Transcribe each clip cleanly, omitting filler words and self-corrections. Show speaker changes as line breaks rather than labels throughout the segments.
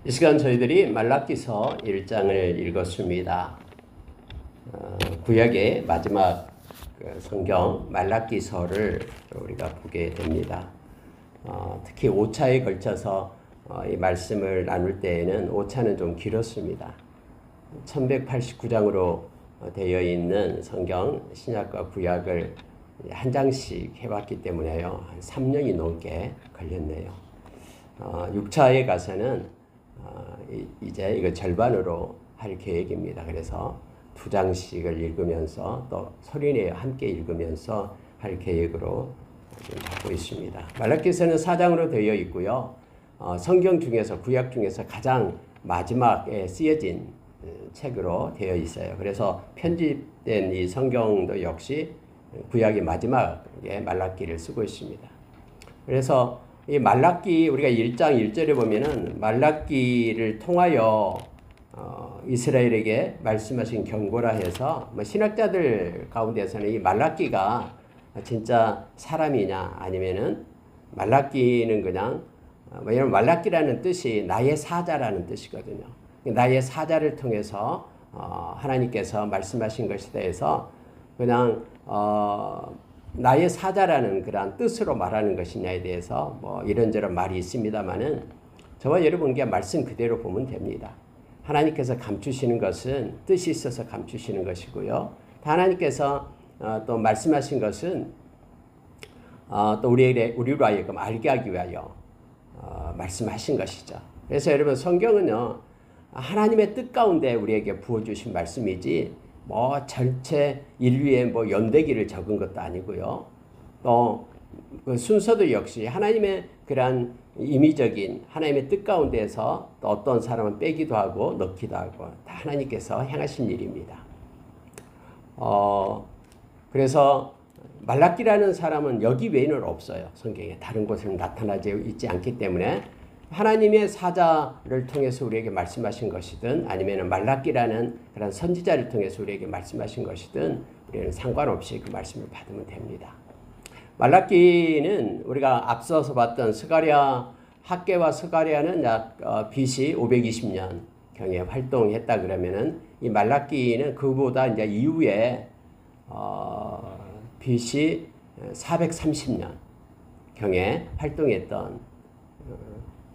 이 시간 저희들이 말라기서 1장을 읽었습니다. 구약의 마지막 성경 말라기서를 우리가 보게 됩니다. 특히 5차에 걸쳐서 이 말씀을 나눌 때에는 5차는 좀 길었습니다. 1189장으로 되어 있는 성경 신약과 구약을 한 장씩 해봤기 때문에요. 한 3년이 넘게 걸렸네요. 6차에 가서는 이제 이거 절반으로 할 계획입니다. 그래서 2장씩을 읽으면서 또 소리내어 함께 읽으면서 할 계획으로 지금 하고 있습니다. 말라기서는 4장으로 되어 있고요. 성경 중에서 구약 중에서 가장 마지막에 쓰여진 책으로 되어 있어요. 그래서 편집된 이 성경도 역시 구약의 마지막에 말라기를 쓰고 있습니다. 그래서 이 말라기 우리가 1장 1절에 보면은 말라기를 통하여 이스라엘에게 말씀하신 경고라 해서 신학자들 가운데서는 이 말라기가 진짜 사람이냐 아니면은 말라기는 그냥 왜냐면 말라기라는 뜻이 나의 사자라는 뜻이거든요. 나의 사자를 통해서 하나님께서 말씀하신 것이다 해서 그냥 나의 사자라는 그러한 뜻으로 말하는 것이냐에 대해서 이런저런 말이 있습니다만은 저와 여러분께 말씀 그대로 보면 됩니다. 하나님께서 감추시는 것은 뜻이 있어서 감추시는 것이고요. 하나님께서 또 말씀하신 것은 또 우리로 하여금 알게 하기 위하여 말씀하신 것이죠. 그래서 여러분 성경은요 하나님의 뜻 가운데 우리에게 부어주신 말씀이지 전체 인류의 연대기를 적은 것도 아니고요. 또 그 순서도 역시 하나님의 그러한 임의적인 하나님의 뜻 가운데서 또 어떤 사람은 빼기도 하고 넣기도 하고 다 하나님께서 행하신 일입니다. 그래서 말라기라는 사람은 여기 외에는 없어요. 성경에 다른 곳에는 나타나지 있지 않기 때문에 하나님의 사자를 통해서 우리에게 말씀하신 것이든 아니면 말라기라는 그런 선지자를 통해서 우리에게 말씀하신 것이든 우리는 상관없이 그 말씀을 받으면 됩니다. 말라기는 우리가 앞서서 봤던 학개와 스가랴는 약 BC 520년 경에 활동했다 그러면은 이 말라기는 그보다 이제 이후에 BC 430년 경에 활동했던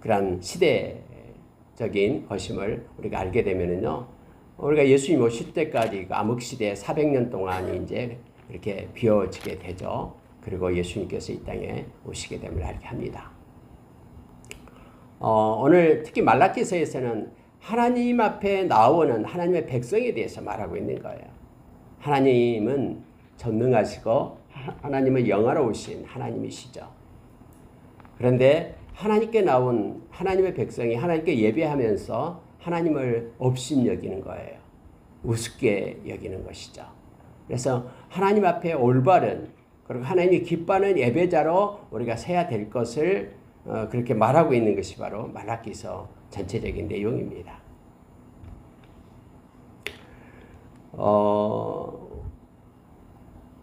그런 시대적인 것임을 우리가 알게 되면은요, 우리가 예수님 오실 때까지 암흑 시대 400년 동안이 이제 이렇게 비워지게 되죠. 그리고 예수님께서 이 땅에 오시게 됨을 알게 합니다. 오늘 특히 말라기서에서는 하나님 앞에 나오는 하나님의 백성에 대해서 말하고 있는 거예요. 하나님은 전능하시고 하나님은 영화로우신 하나님이시죠. 그런데 하나님께 나온 하나님의 백성이 하나님께 예배하면서 하나님을 업신여기는 거예요. 우습게 여기는 것이죠. 그래서 하나님 앞에 올바른 그리고 하나님이 기뻐하는 예배자로 우리가 서야 될 것을 그렇게 말하고 있는 것이 바로 말라기서 전체적인 내용입니다.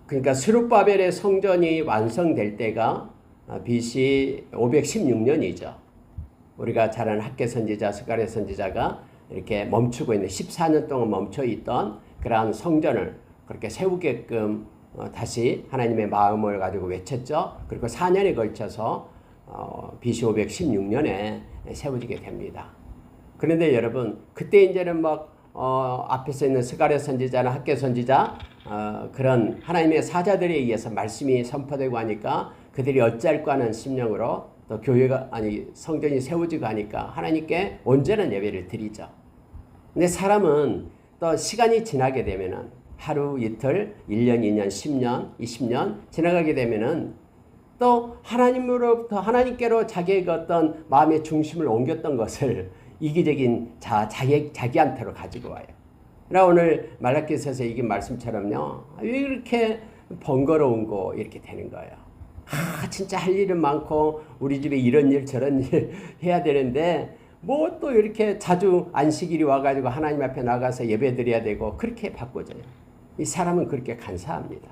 그러니까 스룹바벨의 성전이 완성될 때가 BC 516년이죠. 우리가 잘 아는 학개 선지자, 스가랴 선지자가 이렇게 멈추고 있는 14년 동안 멈춰 있던 그러한 성전을 그렇게 세우게끔 다시 하나님의 마음을 가지고 외쳤죠. 그리고 4년에 걸쳐서 BC 516년에 세워지게 됩니다. 그런데 여러분 그때 이제는 앞에서 있는 스가랴 선지자나 학개 선지자 그런 하나님의 사자들에 의해서 말씀이 선포되고 하니까 그들이 어찌할까 하는 심령으로 또 성전이 세워지고 하니까 하나님께 온전한 예배를 드리죠. 근데 사람은 또 시간이 지나게 되면은 하루, 이틀, 1년, 2년, 10년, 20년 지나가게 되면은 또 하나님께로 자기의 어떤 마음의 중심을 옮겼던 것을 이기적인 자기한테로 가지고 와요. 그러나 오늘 말라기서에서 이긴 말씀처럼요. 왜 이렇게 번거로운 거 이렇게 되는 거예요. 진짜 할 일은 많고 우리 집에 이런 일 저런 일 해야 되는데 또 이렇게 자주 안식일이 와가지고 하나님 앞에 나가서 예배 드려야 되고 그렇게 바꿔져요. 이 사람은 그렇게 간사합니다.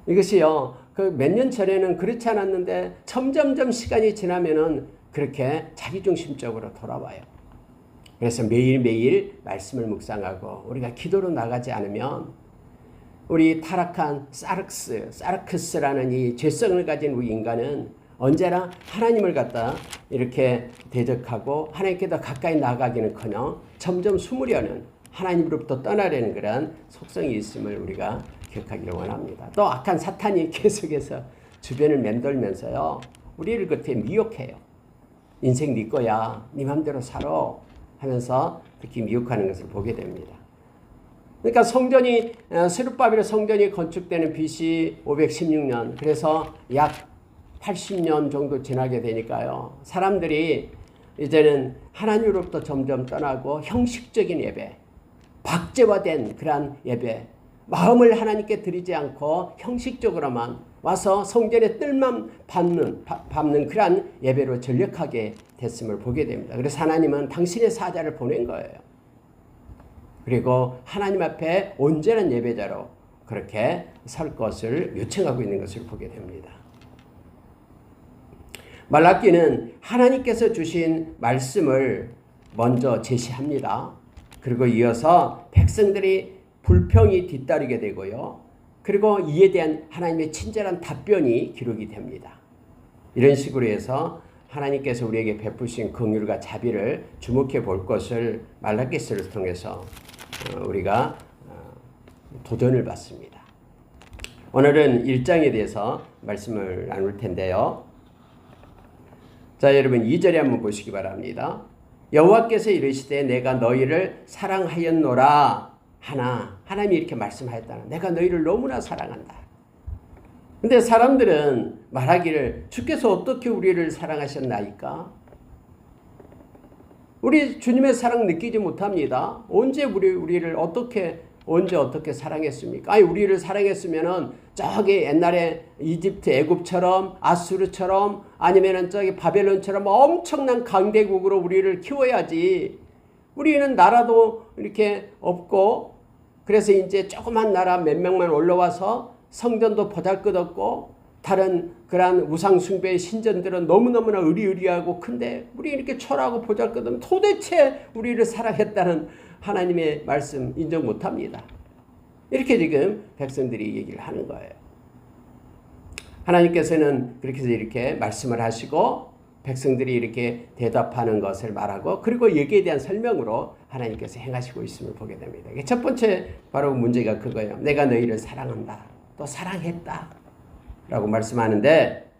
이것이요 그 몇 년 전에는 그렇지 않았는데 점점점 시간이 지나면은 그렇게 자기중심적으로 돌아와요. 그래서 매일매일 말씀을 묵상하고 우리가 기도로 나가지 않으면 우리 타락한 사르크스라는 이 죄성을 가진 우리 인간은 언제나 하나님을 갖다 이렇게 대적하고 하나님께 더 가까이 나가기는커녕 점점 숨으려는, 하나님으로부터 떠나려는 그런 속성이 있음을 우리가 기억하기를 원합니다. 또 악한 사탄이 계속해서 주변을 맴돌면서요, 우리를 그렇게 미혹해요. 인생 네 거야, 네 맘대로 살아 하면서 특히 미혹하는 것을 보게 됩니다. 그러니까 성전이, 스룹바벨의 성전이 건축되는 BC 516년, 그래서 약 80년 정도 지나게 되니까요, 사람들이 이제는 하나님으로부터 점점 떠나고 형식적인 예배, 박제화된 그러한 예배, 마음을 하나님께 드리지 않고 형식적으로만 와서 성전의 뜰만 밟는 그러한 예배로 전력하게 됐음을 보게 됩니다. 그래서 하나님은 당신의 사자를 보낸 거예요. 그리고 하나님 앞에 온전한 예배자로 그렇게 설 것을 요청하고 있는 것을 보게 됩니다. 말라기는 하나님께서 주신 말씀을 먼저 제시합니다. 그리고 이어서 백성들이 불평이 뒤따르게 되고요. 그리고 이에 대한 하나님의 친절한 답변이 기록이 됩니다. 이런 식으로 해서 하나님께서 우리에게 베푸신 긍휼과 자비를 주목해 볼 것을 말라기서를 통해서 우리가 도전을 받습니다. 오늘은 1장에 대해서 말씀을 나눌 텐데요. 자, 여러분 2절에 한번 보시기 바랍니다. 여호와께서 이르시되 내가 너희를 사랑하였노라 하나, 하나님이 이렇게 말씀하였다는, 내가 너희를 너무나 사랑한다. 근데 사람들은 말하기를 주께서 어떻게 우리를 사랑하셨나이까? 우리 주님의 사랑 느끼지 못합니다. 언제 우리를 언제 어떻게 사랑했습니까? 아니, 우리를 사랑했으면은 저기 옛날에 이집트, 애굽처럼, 아수르처럼, 아니면은 저기 바벨론처럼 엄청난 강대국으로 우리를 키워야지. 우리는 나라도 이렇게 없고, 그래서 이제 조그만 나라 몇 명만 올라와서 성전도 보잘것없고, 다른 그러한 우상숭배의 신전들은 너무너무나 의리의리하고 큰데 우리 이렇게 초라하고 보잘것없는, 도대체 우리를 사랑했다는 하나님의 말씀 인정 못합니다. 이렇게 지금 백성들이 얘기를 하는 거예요. 하나님께서는 그렇게 해서 이렇게 말씀을 하시고 백성들이 이렇게 대답하는 것을 말하고, 그리고 여기에 대한 설명으로 하나님께서 행하시고 있음을 보게 됩니다. 첫 번째 바로 문제가 그거예요. 내가 너희를 사랑한다, 또 사랑했다 라고 말씀하는데,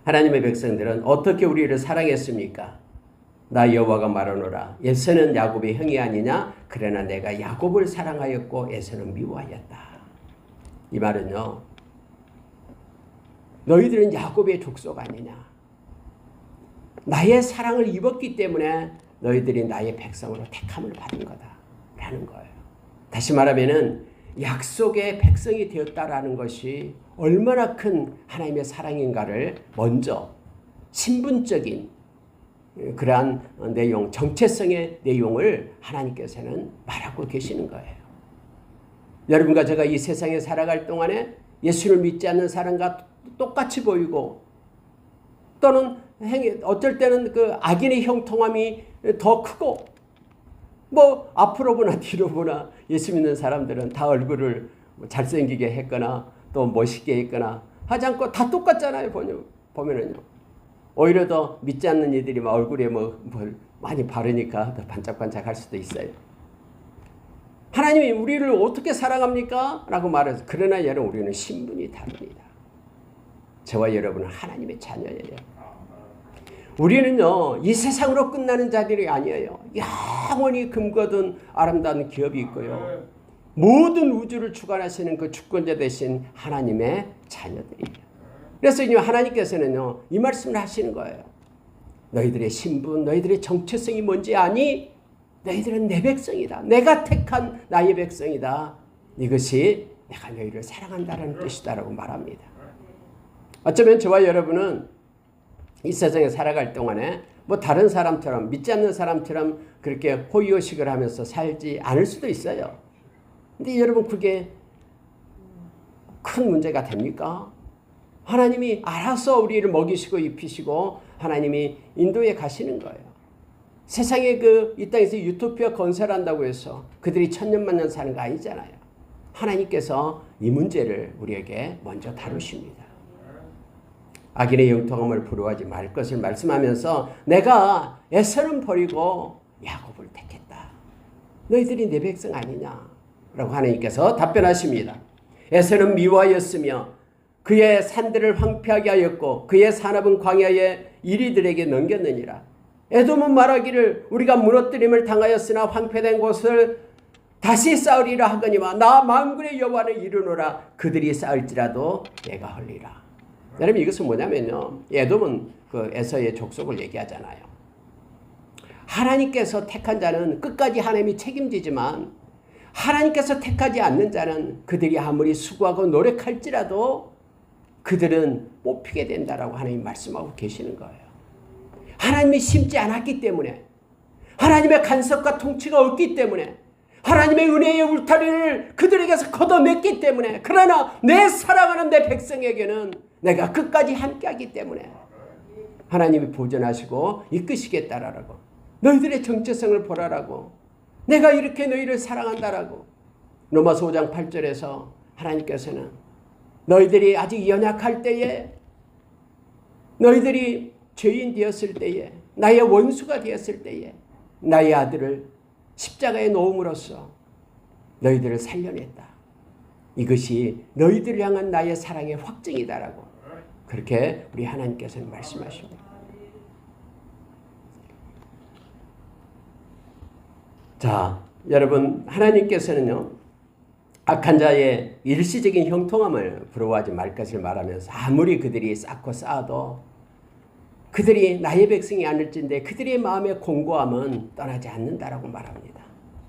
하나님의 백성들은 어떻게 우리를 사랑했습니까? 나 여호와가 말하노라, 에서는 야곱의 형이 아니냐? 그러나 내가 야곱을 사랑하였고 에서는 미워하였다. 이 말은요, 너희들은 야곱의 족속 아니냐? 나의 사랑을 입었기 때문에 너희들이 나의 백성으로 택함을 받은 거다라는 거예요. 다시 말하면은 약속의 백성이 되었다라는 것이 얼마나 큰 하나님의 사랑인가를 먼저 신분적인 그러한 내용, 정체성의 내용을 하나님께서는 말하고 계시는 거예요. 여러분과 제가 이 세상에 살아갈 동안에 예수를 믿지 않는 사람과 똑같이 보이고, 또는 어쩔 때는 그 악인의 형통함이 더 크고, 뭐 앞으로 보나 뒤로 보나 예수 믿는 사람들은 다 얼굴을 잘생기게 했거나 또 멋있게 했거나 하지 않고 다 똑같잖아요. 보면은요. 오히려 더 믿지 않는 이들이 막 얼굴에 뭐 많이 바르니까 더 반짝반짝할 수도 있어요. 하나님이 우리를 어떻게 사랑합니까? 라고 말해서, 그러나 여러분 우리는 신분이 다릅니다. 저와 여러분은 하나님의 자녀예요. 우리는요, 이 세상으로 끝나는 자들이 아니에요. 영원히 금거든 아름다운 기업이 있고요. 모든 우주를 주관하시는 그 주권자 되신 하나님의 자녀들이에요. 그래서 하나님께서는요, 이 말씀을 하시는 거예요. 너희들의 신분, 너희들의 정체성이 뭔지 아니? 너희들은 내 백성이다. 내가 택한 나의 백성이다. 이것이 내가 너희를 사랑한다는 뜻이다라고 말합니다. 어쩌면 저와 여러분은 이 세상에 살아갈 동안에 뭐 다른 사람처럼, 믿지 않는 사람처럼 그렇게 호의호식을 하면서 살지 않을 수도 있어요. 근데 여러분, 그게 큰 문제가 됩니까? 하나님이 알아서 우리를 먹이시고 입히시고 하나님이 인도에 가시는 거예요. 세상에 이 땅에서 유토피아 건설한다고 해서 그들이 천년만년 사는 거 아니잖아요. 하나님께서 이 문제를 우리에게 먼저 다루십니다. 악인의 영통함을 부러워하지 말 것을 말씀하면서 내가 에서는 버리고 야곱을 택했다. 너희들이 내 백성 아니냐? 라고 하나님께서 답변하십니다. 에서는 미워하였으며 그의 산들을 황폐하게 하였고 그의 산업은 광야의 이리들에게 넘겼느니라. 에돔은 말하기를 우리가 무너뜨림을 당하였으나 황폐된 곳을 다시 쌓으리라 하거니와 나 만군의 여호와를 이르노라. 그들이 쌓을지라도 내가 헐리라. 여러분 이것은 뭐냐면요. 에돔은 그 에서의 족속을 얘기하잖아요. 하나님께서 택한 자는 끝까지 하나님이 책임지지만 하나님께서 택하지 않는 자는 그들이 아무리 수고하고 노력할지라도 그들은 뽑히게 된다라고 하나님 말씀하고 계시는 거예요. 하나님이 심지 않았기 때문에 하나님의 간섭과 통치가 없기 때문에 하나님의 은혜의 울타리를 그들에게서 걷어냈기 때문에 그러나 내 사랑하는 내 백성에게는 내가 끝까지 함께하기 때문에 하나님이 보존하시고 이끄시겠다라고 너희들의 정체성을 보라라고 내가 이렇게 너희를 사랑한다라고 로마서 5장 8절에서 하나님께서는 너희들이 아직 연약할 때에 너희들이 죄인 되었을 때에 나의 원수가 되었을 때에 나의 아들을 십자가에 놓음으로써 너희들을 살려냈다. 이것이 너희들을 향한 나의 사랑의 확증이다라고 그렇게 우리 하나님께서는 말씀하십니다. 자, 여러분 하나님께서는요. 악한 자의 일시적인 형통함을 부러워하지 말 것을 말하면서 아무리 그들이 쌓고 쌓아도 그들이 나의 백성이 아닐진데 그들의 마음의 공고함은 떠나지 않는다라고 말합니다.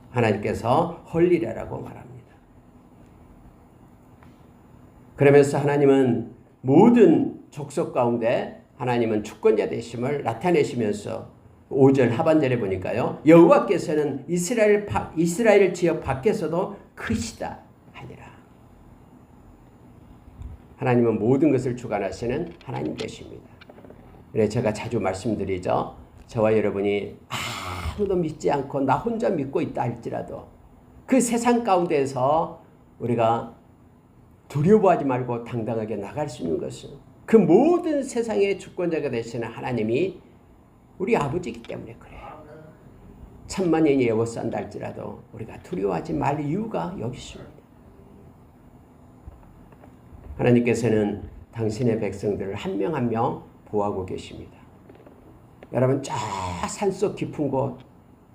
하나님께서 헐리라라고 말합니다. 그러면서 하나님은 모든 족속 가운데 하나님은 주권자 되심을 나타내시면서 5절 하반절에 보니까요. 여호와께서는 이스라엘 지역 밖에서도 크시다 하니라. 하나님은 모든 것을 주관하시는 하나님 되십니다. 그래서 제가 자주 말씀드리죠. 저와 여러분이 아무도 믿지 않고 나 혼자 믿고 있다 할지라도 그 세상 가운데에서 우리가 두려워하지 말고 당당하게 나갈 수 있는 것은 그 모든 세상의 주권자가 되시는 하나님이 우리 아버지이기 때문에 그래요. 천만년이 에워싼다 할지라도 우리가 두려워하지 말 이유가 여기 있습니다. 하나님께서는 당신의 백성들을 한 명 한 명 보호하고 계십니다. 여러분 저 산속 깊은 곳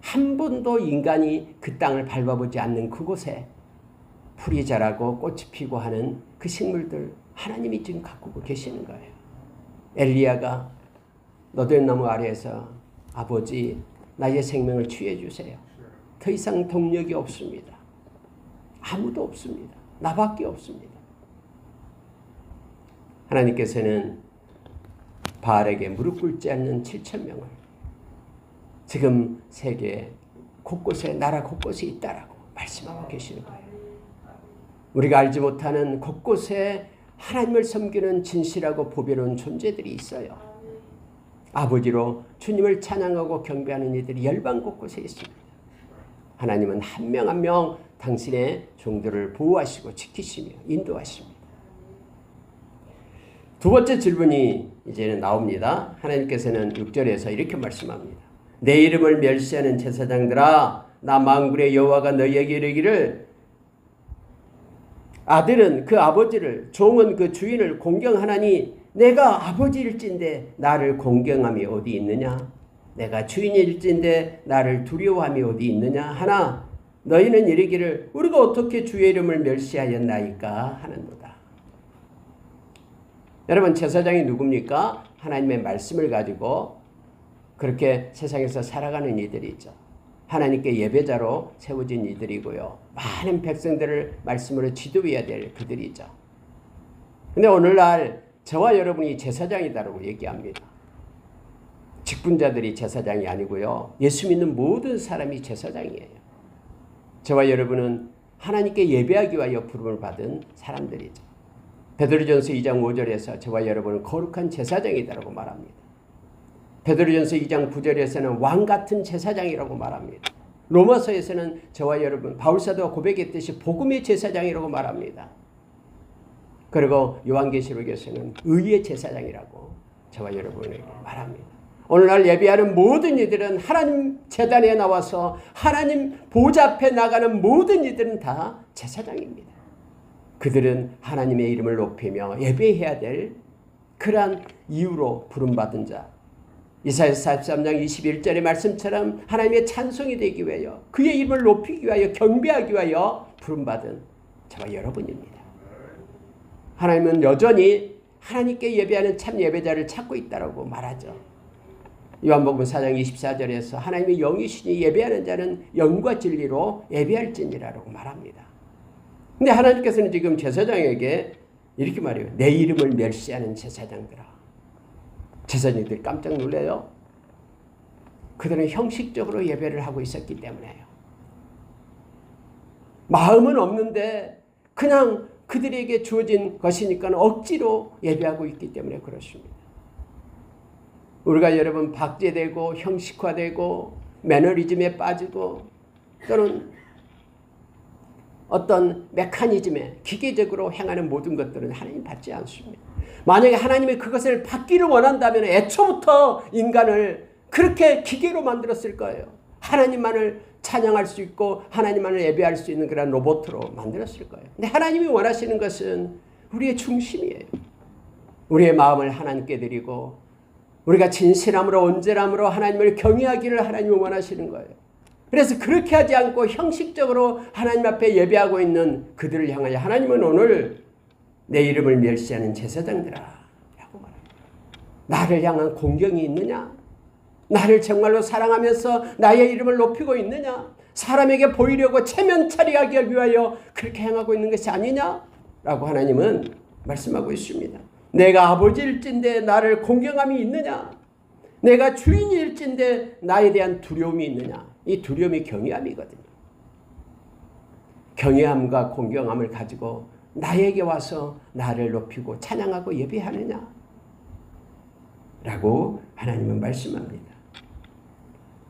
한 번도 인간이 그 땅을 밟아보지 않는 그곳에 풀이 자라고 꽃이 피고 하는 그 식물들 하나님이 지금 가꾸고 계시는 거예요. 엘리야가 너댓나무 아래에서 아버지 나의 생명을 취해 주세요. 더 이상 동력이 없습니다. 아무도 없습니다. 나밖에 없습니다. 하나님께서는 바알에게 무릎 꿇지 않는 7,000명을 지금 세계 곳곳에 나라 곳곳에 있다라고 말씀하고 계시는 거예요. 우리가 알지 못하는 곳곳에 하나님을 섬기는 진실하고 보배로운 존재들이 있어요. 아버지로 주님을 찬양하고 경배하는 이들이 열방 곳곳에 있습니다. 하나님은 한 명 한 명 당신의 종들을 보호하시고 지키시며 인도하십니다. 두 번째 질문이 이제는 나옵니다. 하나님께서는 6절에서 이렇게 말씀합니다. 내 이름을 멸시하는 제사장들아 나 만군의 여호와가 너희에게 이르기를 아들은 그 아버지를 종은 그 주인을 공경하나니 내가 아버지일진데 나를 공경함이 어디 있느냐? 내가 주인일진데 나를 두려워함이 어디 있느냐? 하나 너희는 이르기를 우리가 어떻게 주의 이름을 멸시하였나이까 하는도다. 여러분 제사장이 누굽니까? 하나님의 말씀을 가지고 그렇게 세상에서 살아가는 이들이죠. 하나님께 예배자로 세워진 이들이고요. 많은 백성들을 말씀으로 지도해야 될 그들이죠. 근데 오늘날 저와 여러분이 제사장이다라고 얘기합니다. 직분자들이 제사장이 아니고요. 예수 믿는 모든 사람이 제사장이에요. 저와 여러분은 하나님께 예배하기 위하여 부름을 받은 사람들이죠. 베드로전서 2장 5절에서 저와 여러분은 거룩한 제사장이다라고 말합니다. 베드로전서 2장 9절에서는 왕 같은 제사장이라고 말합니다. 로마서에서는 저와 여러분 바울사도가 고백했듯이 복음의 제사장이라고 말합니다. 그리고 요한계시록에서는 의의 제사장이라고 저와 여러분에게 말합니다. 오늘날 예배하는 모든 이들은 하나님 제단에 나와서 하나님 보좌 앞에 나가는 모든 이들은 다 제사장입니다. 그들은 하나님의 이름을 높이며 예배해야 될 그러한 이유로 부름받은 자. 이사야서 43장 21절의 말씀처럼 하나님의 찬송이 되기 위하여 그의 이름을 높이기 위하여 경배하기 위하여 부름받은 저와 여러분입니다. 하나님은 여전히 하나님께 예배하는 참 예배자를 찾고 있다고 말하죠. 요한복음 4장 24절에서 하나님의 영이시니 예배하는 자는 영과 진리로 예배할지니라고 말합니다. 근데 하나님께서는 지금 제사장에게 이렇게 말해요. 내 이름을 멸시하는 제사장들아. 제사장들이 깜짝 놀라요. 그들은 형식적으로 예배를 하고 있었기 때문에요. 마음은 없는데 그냥 그들에게 주어진 것이니까 억지로 예배하고 있기 때문에 그렇습니다. 우리가 여러분 박제되고 형식화되고 매너리즘에 빠지고 또는 어떤 메커니즘에 기계적으로 행하는 모든 것들은 하나님 받지 않습니다. 만약에 하나님이 그것을 받기를 원한다면 애초부터 인간을 그렇게 기계로 만들었을 거예요. 하나님만을 찬양할 수 있고 하나님만을 예배할 수 있는 그런 로봇으로 만들었을 거예요. 근데 하나님이 원하시는 것은 우리의 중심이에요. 우리의 마음을 하나님께 드리고 우리가 진실함으로 온전함으로 하나님을 경외하기를 하나님이 원하시는 거예요. 그래서 그렇게 하지 않고 형식적으로 하나님 앞에 예배하고 있는 그들을 향하여 하나님은 오늘 내 이름을 멸시하는 제사장들아 라고 말합니다. 나를 향한 공경이 있느냐? 나를 정말로 사랑하면서 나의 이름을 높이고 있느냐? 사람에게 보이려고 체면 처리하기 위하여 그렇게 행하고 있는 것이 아니냐? 라고 하나님은 말씀하고 있습니다. 내가 아버지일진데 나를 공경함이 있느냐? 내가 주인일진데 나에 대한 두려움이 있느냐? 이 두려움이 경외함이거든요. 경외함과 공경함을 가지고 나에게 와서 나를 높이고 찬양하고 예배하느냐? 라고 하나님은 말씀합니다.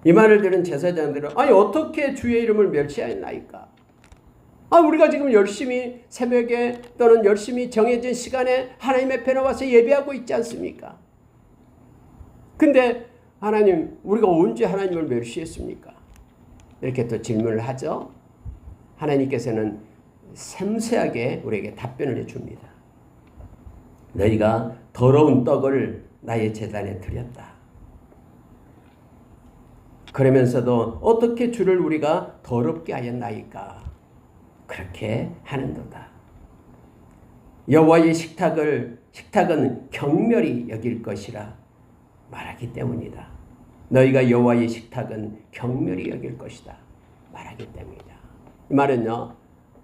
이 말을 들은 제사장들은 아니 어떻게 주의 이름을 멸시하였나이까? 우리가 지금 열심히 새벽에 또는 열심히 정해진 시간에 하나님 앞에 나와서 예배하고 있지 않습니까? 근데 하나님 우리가 언제 하나님을 멸시했습니까? 이렇게 또 질문을 하죠. 하나님께서는 섬세하게 우리에게 답변을 해줍니다. 너희가 더러운 떡을 나의 제단에 드렸다. 그러면서도 어떻게 주를 우리가 더럽게 하였나이까? 그렇게 하는도다. 여호와의 식탁은 경멸히 여길 것이라 말하기 때문이다. 너희가 여호와의 식탁은 경멸히 여길 것이다 말하기 때문이다. 이 말은요,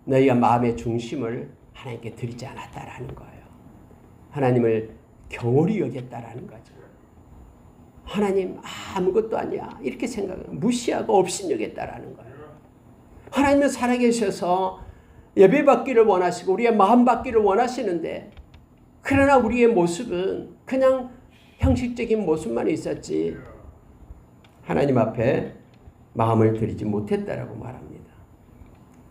너희가 마음의 중심을 하나님께 드리지 않았다라는 거예요. 하나님을 경홀히 여겼다라는 거죠. 하나님 아무것도 아니야 이렇게 생각하고 무시하고 업신여겼다라는 거예요. 하나님은 살아계셔서 예배받기를 원하시고 우리의 마음 받기를 원하시는데 그러나 우리의 모습은 그냥 형식적인 모습만 있었지 하나님 앞에 마음을 드리지 못했다라고 말합니다.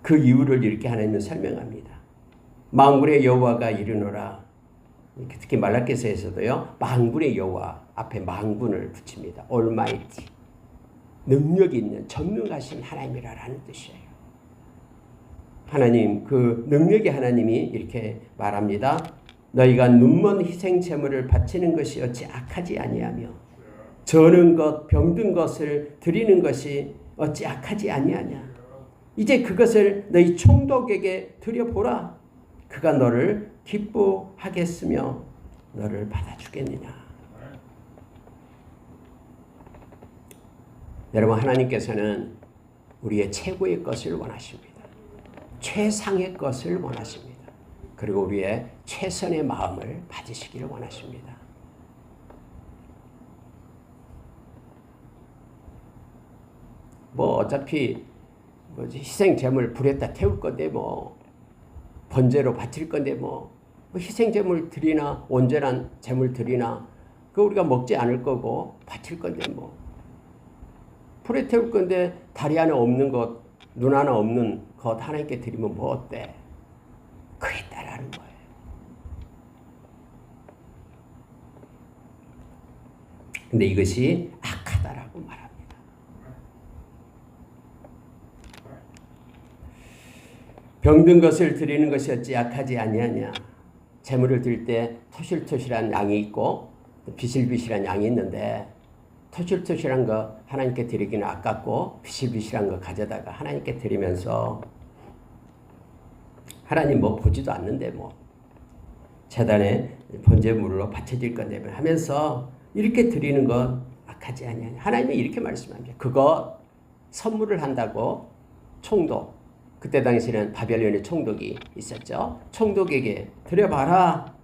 그 이유를 이렇게 하나님은 설명합니다. 만군의 여호와가 이르노라. 특히 말라기서에서도요. 만군의 여호와 앞에 만군을 붙입니다. Almighty. 능력 있는 전능하신 하나님이라는 뜻이에요. 하나님, 그 능력의 하나님이 이렇게 말합니다. 너희가 눈먼 희생 제물을 바치는 것이 어찌 악하지 아니하며 저는 것 병든 것을 드리는 것이 어찌 악하지 아니하냐. 이제 그것을 너희 총독에게 드려보라. 그가 너를 기뻐하겠으며 너를 받아주겠느냐. 여러분, 하나님께서는 우리의 최고의 것을 원하십니다. 최상의 것을 원하십니다. 그리고 우리의 최선의 마음을 받으시기를 원하십니다. 어차피 희생 제물 불에다 태울 건데 번제로 바칠 건데 희생 제물 드리나 온전한 제물 드리나 그거 우리가 먹지 않을 거고 바칠 건데 뭐. 불에 태울 건데 다리 하나 없는 것, 눈 하나 없는 것 하나님께 드리면 뭐 어때? 그랬다라는 거예요. 근데 이것이 악하다라고 말합니다. 병든 것을 드리는 것이 어찌 악하지 아니하냐. 제물을 드릴 때 토실토실한 양이 있고 비실비실한 양이 있는데 토실토실한 거 하나님께 드리기는 아깝고 비실비실한 거 가져다가 하나님께 드리면서 하나님 뭐 보지도 않는데 뭐 제단에 번제물로 바쳐질 건데 하면서 이렇게 드리는 건 악하지 아니하냐. 하나님이 이렇게 말씀합니다. 그거 선물을 한다고 총독, 그때 당시에는 바벨론의 총독이 있었죠. 총독에게 드려봐라.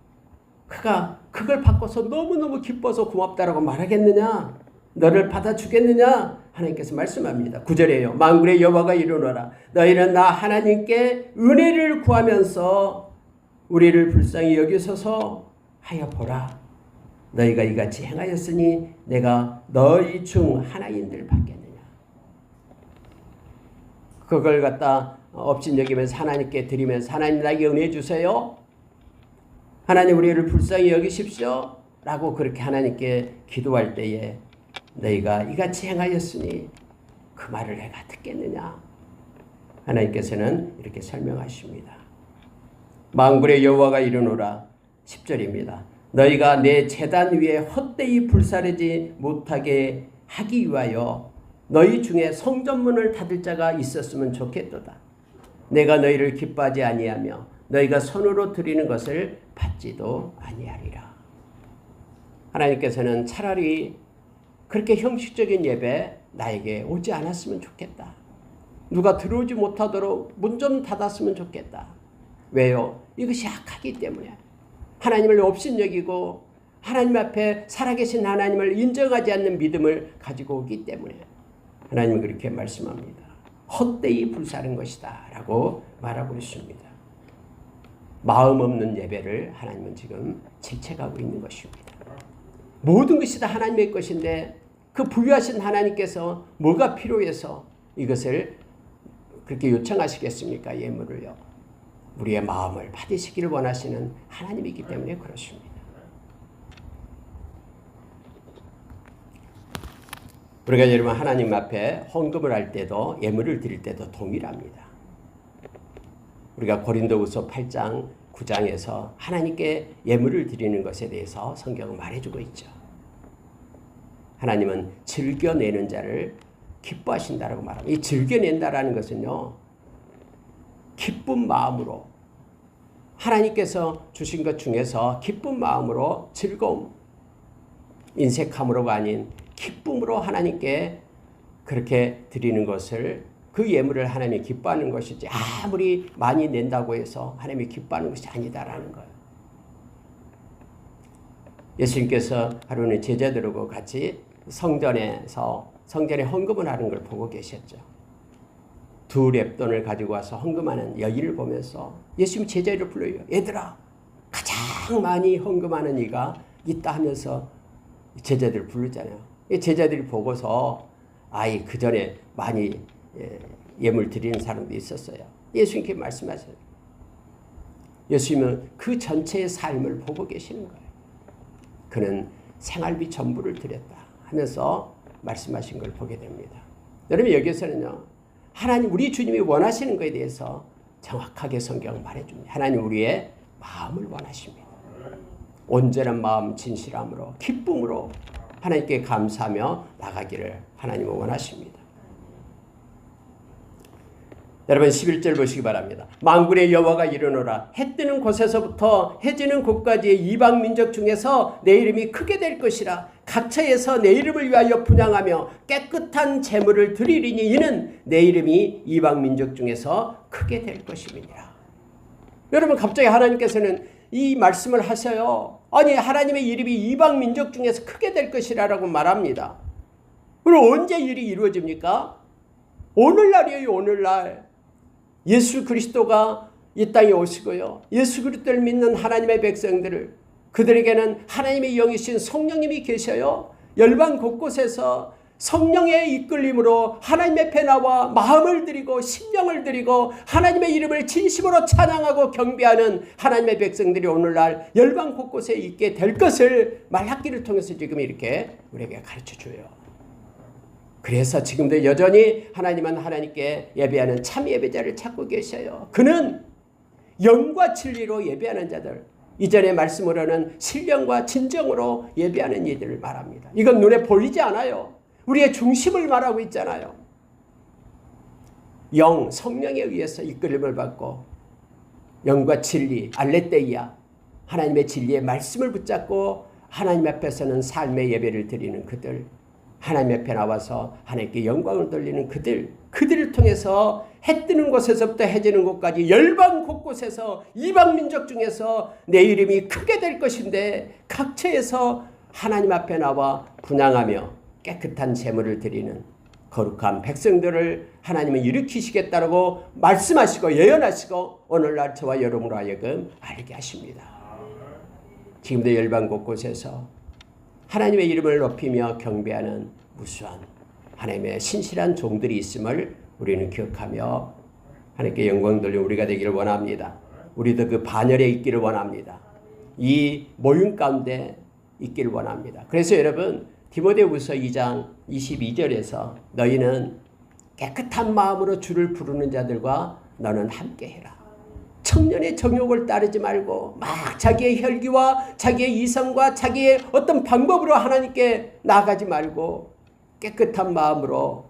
그가 그걸 받고서 너무너무 기뻐서 고맙다라고 말하겠느냐? 너를 받아주겠느냐? 하나님께서 말씀합니다. 9절에요. 만군의 여호와가 이르노라. 너희는 나 하나님께 은혜를 구하면서 우리를 불쌍히 여기소서 하여 보라. 너희가 이같이 행하였으니 내가 너희 중 하나인들 받겠느냐. 그걸 갖다 업신여기면서 하나님께 드리면서 하나님 나에게 은혜 주세요. 하나님 우리를 불쌍히 여기십시오. 라고 그렇게 하나님께 기도할 때에 너희가 이같이 행하였으니 그 말을 내가 듣겠느냐. 하나님께서는 이렇게 설명하십니다. 만군의 여호와가 이르노라. 10절입니다. 너희가 내 제단 위에 헛되이 불사르지 못하게 하기 위하여 너희 중에 성전문을 닫을 자가 있었으면 좋겠도다. 내가 너희를 기뻐하지 아니하며 너희가 손으로 드리는 것을 받지도 아니하리라. 하나님께서는 차라리 그렇게 형식적인 예배 나에게 오지 않았으면 좋겠다. 누가 들어오지 못하도록 문 좀 닫았으면 좋겠다. 왜요? 이것이 악하기 때문에. 하나님을 업신여기고 하나님 앞에 살아계신 하나님을 인정하지 않는 믿음을 가지고 오기 때문에 하나님은 그렇게 말씀합니다. 헛되이 불사른 것이다 라고 말하고 있습니다. 마음 없는 예배를 하나님은 지금 질책하고 있는 것입니다. 모든 것이 다 하나님의 것인데 그 부유하신 하나님께서 뭐가 필요해서 이것을 그렇게 요청하시겠습니까? 예물을요. 우리의 마음을 받으시기를 원하시는 하나님이기 때문에 그렇습니다. 우리가 여러분 하나님 앞에 헌금을 할 때도 예물을 드릴 때도 동일합니다. 우리가 고린도후서 8장 9장에서 하나님께 예물을 드리는 것에 대해서 성경은 말해주고 있죠. 하나님은 즐겨내는 자를 기뻐하신다라고 말합니다. 이 즐겨낸다라는 것은요, 기쁜 마음으로 하나님께서 주신 것 중에서 기쁜 마음으로 즐거움, 인색함으로가 아닌 기쁨으로 하나님께 그렇게 드리는 것을 그 예물을 하나님이 기뻐하는 것이지 아무리 많이 낸다고 해서 하나님이 기뻐하는 것이 아니다라는 거예요. 예수님께서 하루는 제자들하고 같이 성전에 헌금을 하는 걸 보고 계셨죠. 2렙돈을 가지고 와서 헌금하는 여인을 보면서 예수님이 제자를 불러요. 얘들아, 가장 많이 헌금하는 이가 있다 하면서 제자들을 부르잖아요. 제자들이 보고서 그 전에 많이 예물 드리는 사람도 있었어요. 예수님께 말씀하셔요. 예수님은 그 전체의 삶을 보고 계시는 거예요. 그는 생활비 전부를 드렸다 하면서 말씀하신 걸 보게 됩니다. 여러분 여기서는요, 하나님 우리 주님이 원하시는 것에 대해서 정확하게 성경은 말해줍니다. 하나님 우리의 마음을 원하십니다. 온전한 마음 진실함으로 기쁨으로 하나님께 감사하며 나가기를 하나님은 원하십니다. 여러분 11절 보시기 바랍니다. 만군의 여호와가 이르노라. 해 뜨는 곳에서부터 해 지는 곳까지의 이방 민족 중에서 내 이름이 크게 될 것이라. 각처에서 내 이름을 위하여 분향하며 깨끗한 제물을 드리리니 이는 내 이름이 이방 민족 중에서 크게 될 것임이니라. 여러분 갑자기 하나님께서는 이 말씀을 하셔요. 아니 하나님의 이름이 이방 민족 중에서 크게 될 것이라고 말합니다. 그럼 언제 일이 이루어집니까? 오늘날이에요. 오늘날. 예수 그리스도가 이 땅에 오시고요. 예수 그리스도를 믿는 하나님의 백성들을 그들에게는 하나님의 영이신 성령님이 계셔요. 열방 곳곳에서 성령의 이끌림으로 하나님 앞에 나와 마음을 드리고 심령을 드리고 하나님의 이름을 진심으로 찬양하고 경배하는 하나님의 백성들이 오늘날 열방 곳곳에 있게 될 것을 말라기를 통해서 지금 이렇게 우리에게 가르쳐줘요. 그래서 지금도 여전히 하나님은 하나님께 예배하는 참 예배자를 찾고 계셔요. 그는 영과 진리로 예배하는 자들, 이전의 말씀으로는 신령과 진정으로 예배하는 이들을 말합니다. 이건 눈에 보이지 않아요. 우리의 중심을 말하고 있잖아요. 영, 성령에 의해서 이끌림을 받고 영과 진리, 알레테이아, 하나님의 진리의 말씀을 붙잡고 하나님 앞에서는 삶의 예배를 드리는 그들, 하나님 앞에 나와서 하나님께 영광을 돌리는 그들을 통해서 해 뜨는 곳에서부터 해 지는 곳까지 열방 곳곳에서 이방 민족 중에서 내 이름이 크게 될 것인데 각처에서 하나님 앞에 나와 분향하며 깨끗한 제물을 드리는 거룩한 백성들을 하나님은 일으키시겠다라고 말씀하시고 예언하시고 오늘날 저와 여러분으로 하여금 알게 하십니다. 지금도 열방 곳곳에서 하나님의 이름을 높이며 경배하는 무수한 하나님의 신실한 종들이 있음을 우리는 기억하며 하나님께 영광 돌리는 우리가 되기를 원합니다. 우리도 그 반열에 있기를 원합니다. 이 모임 가운데 있기를 원합니다. 그래서 여러분 디모데후서 2장 22절에서 너희는 깨끗한 마음으로 주를 부르는 자들과 너는 함께해라. 청년의 정욕을 따르지 말고 막 자기의 혈기와 자기의 이성과 자기의 어떤 방법으로 하나님께 나아가지 말고 깨끗한 마음으로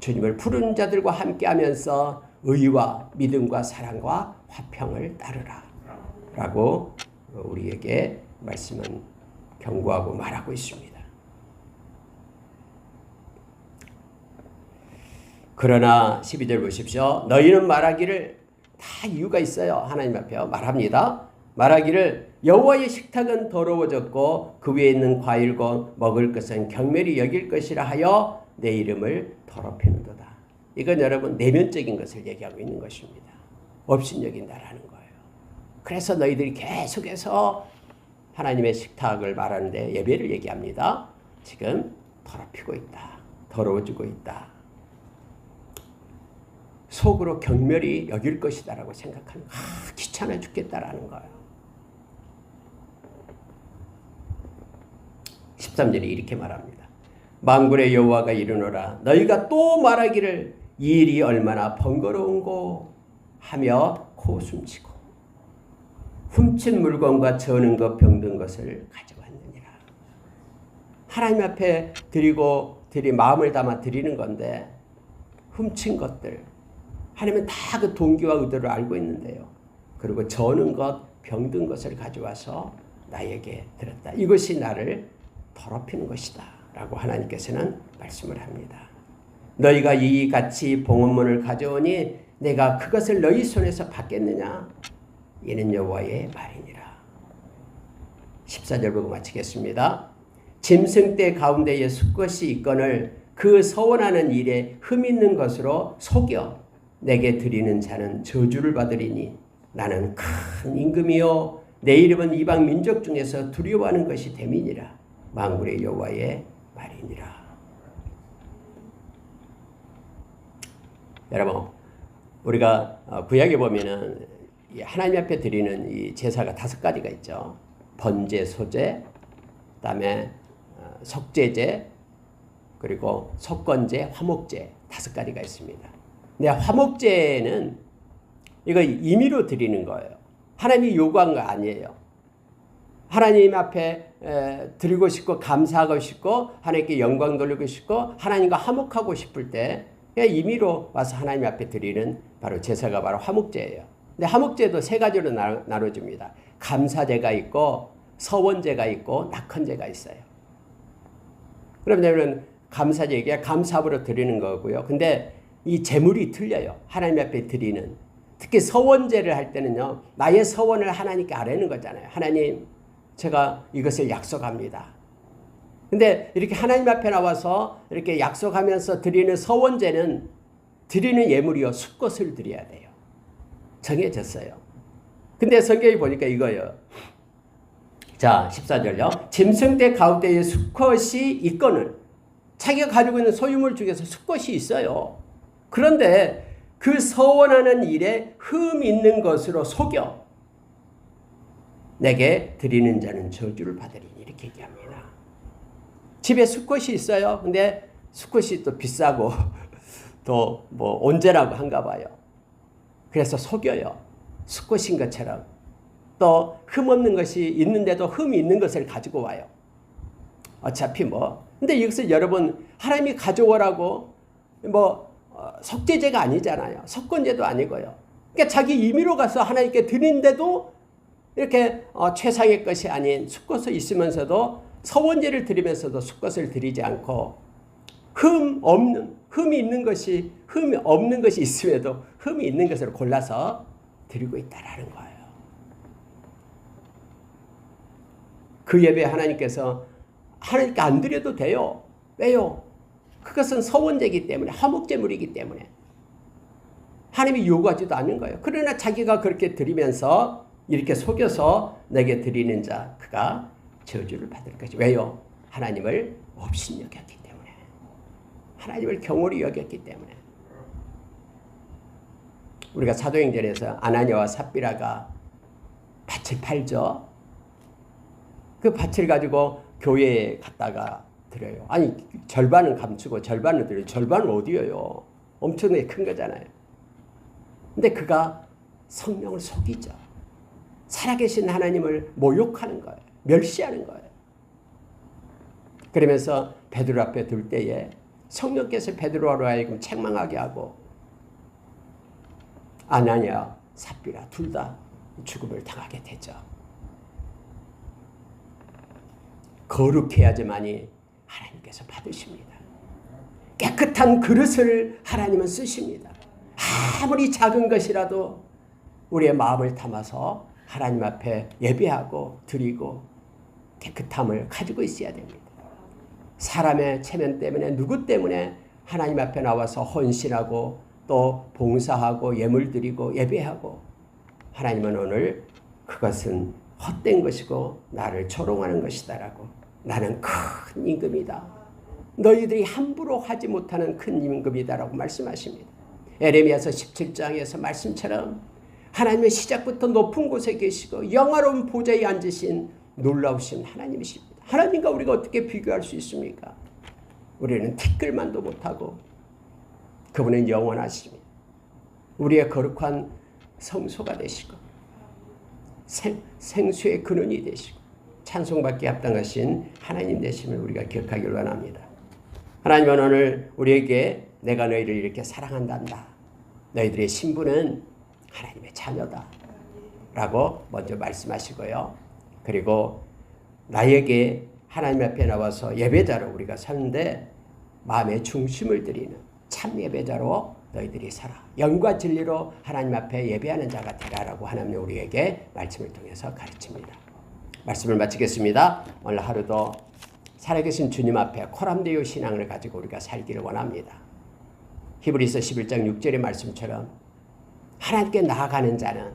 주님을 부르는 자들과 함께하면서 의와 믿음과 사랑과 화평을 따르라 라고 우리에게 말씀은 경고하고 말하고 있습니다. 그러나 12절 보십시오. 너희는 말하기를 다 이유가 있어요. 하나님 앞에 말합니다. 말하기를 여호와의 식탁은 더러워졌고 그 위에 있는 과일과 먹을 것은 경멸이 여길 것이라 하여 내 이름을 더럽히는도다. 이건 여러분 내면적인 것을 얘기하고 있는 것입니다. 업신여긴다라는 거예요. 그래서 너희들이 계속해서 하나님의 식탁을 말하는데 예배를 얘기합니다. 지금 더럽히고 있다. 더러워지고 있다. 속으로 경멸이 여길 것이다라고 생각하는 귀찮아 죽겠다라는 거예요. 13절에 이렇게 말합니다. 만군의 여호와가 이르노라 너희가 또 말하기를 이 일이 얼마나 번거로운고 하며 코숨치고 훔친 물건과 저는 것 병든 것을 가져왔느니라. 하나님 앞에 드린 마음을 담아 드리는 건데 훔친 것들 하나님은 다 그 동기와 의도를 알고 있는데요. 그리고 저는 것 병든 것을 가져와서 나에게 드렸다. 이것이 나를 더럽히는 것이다 라고 하나님께서는 말씀을 합니다. 너희가 이같이 봉헌물을 가져오니 내가 그것을 너희 손에서 받겠느냐? 이는 여호와의 말이니라. 14절 보고 마치겠습니다. 짐승떼 가운데에 수컷이 있거늘 그 서원하는 일에 흠 있는 것으로 속여 내게 드리는 자는 저주를 받으리니 나는 큰 임금이요 내 이름은 이방 민족 중에서 두려워하는 것이 됨이니라. 만군의 여호와의 말이니라. 여러분 우리가 구약에 보면은 하나님 앞에 드리는 이 제사가 5가지가 있죠. 번제, 소제, 그다음에 속제제, 그리고 속건제, 화목제 5가지가 있습니다. 근데 화목제는 이거 임의로 드리는 거예요. 하나님이 요구한 거 아니에요. 하나님 앞에 드리고 싶고 감사하고 싶고 하나님께 영광 돌리고 싶고 하나님과 화목하고 싶을 때 그냥 임의로 와서 하나님 앞에 드리는 바로 제사가 바로 화목제예요. 근데 화목제도 3가지로 나눠집니다. 감사제가 있고 서원제가 있고 낙헌제가 있어요. 그러면 감사제가 감사함으로 드리는 거고요. 근데 이 제물이 틀려요. 하나님 앞에 드리는. 특히 서원제를 할 때는요. 나의 서원을 하나님께 아뢰는 거잖아요. 하나님 제가 이것을 약속합니다. 근데 이렇게 하나님 앞에 나와서 이렇게 약속하면서 드리는 서원제는 드리는 예물이요. 수컷을 드려야 돼요. 정해졌어요. 근데 성경에 보니까 이거예요. 자, 14절요. 짐승떼 가운데에 수컷이 있거늘, 자기가 가지고 있는 소유물 중에서 수컷이 있어요. 그런데 그 서원하는 일에 흠 있는 것으로 속여 내게 드리는 자는 저주를 받으리니, 이렇게 얘기합니다. 집에 수컷이 있어요. 근데 수컷이 또 비싸고 또 뭐 온전하고 한가 봐요. 그래서 속여요. 수컷인 것처럼. 또 흠 없는 것이 있는데도 흠이 있는 것을 가지고 와요. 어차피 뭐. 근데 이것을 여러분, 하나님이 가져오라고 뭐 속죄제가 아니잖아요. 속건제도 아니고요. 그러니까 자기 임의로 가서 하나님께 드리는데도 이렇게 최상의 것이 아닌 수컷이 있으면서도 서원제를 드리면서도 수컷을 드리지 않고 흠이 있는 것이, 흠이 없는 것이 있음에도 흠이 있는 것을 골라서 드리고 있다라는 거예요. 그 예배 하나님께서 하나님께 안 드려도 돼요. 왜요? 그것은 서원제이기 때문에, 화목제물이기 때문에 하나님이 요구하지도 않는 거예요. 그러나 자기가 그렇게 드리면서 이렇게 속여서 내게 드리는 자, 그가 저주를 받을 것이. 왜요? 하나님을 업신여겼기 때문에, 하나님을 경홀히 여겼기 때문에. 우리가 사도행전에서 아나니아와 삽비라가 밭을 팔죠. 그 밭을 가지고 교회에 갔다가 드려요. 아니, 절반은 감추고 절반은 드려요. 절반은 어디예요? 엄청나게 큰 거잖아요. 근데 그가 성령을 속이죠. 살아계신 하나님을 모욕하는 거예요. 멸시하는 거예요. 그러면서 베드로 앞에 둘 때에 성령께서 베드로로 하여금 책망하게 하고 아나니아, 삽비라 둘 다 죽음을 당하게 되죠. 거룩해야지만이 하나님께서 받으십니다. 깨끗한 그릇을 하나님은 쓰십니다. 아무리 작은 것이라도 우리의 마음을 담아서 하나님 앞에 예배하고 드리고 깨끗함을 가지고 있어야 됩니다. 사람의 체면 때문에, 누구 때문에 하나님 앞에 나와서 헌신하고 또 봉사하고 예물 드리고 예배하고, 하나님은 오늘 그것은 헛된 것이고 나를 조롱하는 것이다라고, 나는 큰 임금이다, 너희들이 함부로 하지 못하는 큰 임금이다라고 말씀하십니다. 에레미야서 17장에서 말씀처럼 하나님의 시작부터 높은 곳에 계시고 영화로운 보좌에 앉으신 놀라우신 하나님이십니다. 하나님과 우리가 어떻게 비교할 수 있습니까? 우리는 티끌만도 못하고 그분은 영원하십니다. 우리의 거룩한 성소가 되시고 생수의 근원이 되시고 찬송받기에 합당하신 하나님 되심을 우리가 기억하기를 원합니다. 하나님은 오늘 우리에게 내가 너희를 이렇게 사랑한단다, 너희들의 신분은 하나님의 자녀다 라고 먼저 말씀하시고요. 그리고 나에게 하나님 앞에 나와서 예배자로 우리가 사는데 마음의 중심을 드리는 참 예배자로 너희들이 살아 영과 진리로 하나님 앞에 예배하는 자가 되라라고 하나님은 우리에게 말씀을 통해서 가르칩니다. 말씀을 마치겠습니다. 오늘 하루도 살아계신 주님 앞에 코람데오 신앙을 가지고 우리가 살기를 원합니다. 히브리서 11장 6절의 말씀처럼 하나님께 나아가는 자는,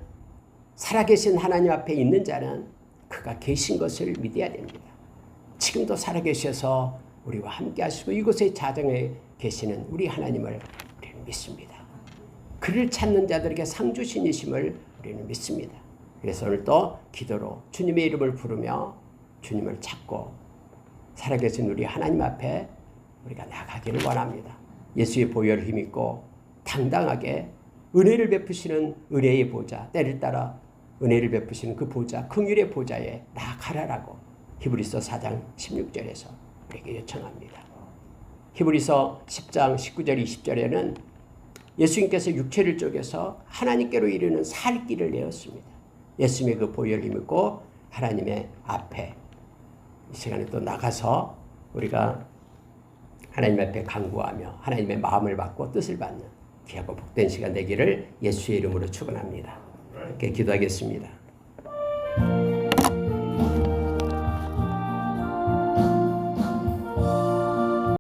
살아계신 하나님 앞에 있는 자는 그가 계신 것을 믿어야 됩니다. 지금도 살아계셔서 우리와 함께 하시고 이곳의 자정에 계시는 우리 하나님을 우리는 믿습니다. 그를 찾는 자들에게 상 주신이심을 우리는 믿습니다. 그래서 오늘 또 기도로 주님의 이름을 부르며 주님을 찾고 살아계신 우리 하나님 앞에 우리가 나가기를 원합니다. 예수의 보혈을 힘입고 당당하게 은혜를 베푸시는 은혜의 보좌, 때를 따라 은혜를 베푸시는 그 보좌, 긍휼의 보좌에 나아가라라고 히브리서 4장 16절에서 우리에게 요청합니다. 히브리서 10장 19절 20절에는 예수님께서 육체를 쪼개서 하나님께로 이르는 살 길을 내었습니다. 예수님의 그 보혈을 힘입고 하나님의 앞에 이 시간에 또 나가서 우리가 하나님 앞에 간구하며 하나님의 마음을 받고 뜻을 받는 귀하고 복된 시간 되기를 예수의 이름으로 축원합니다. 이렇게 기도하겠습니다.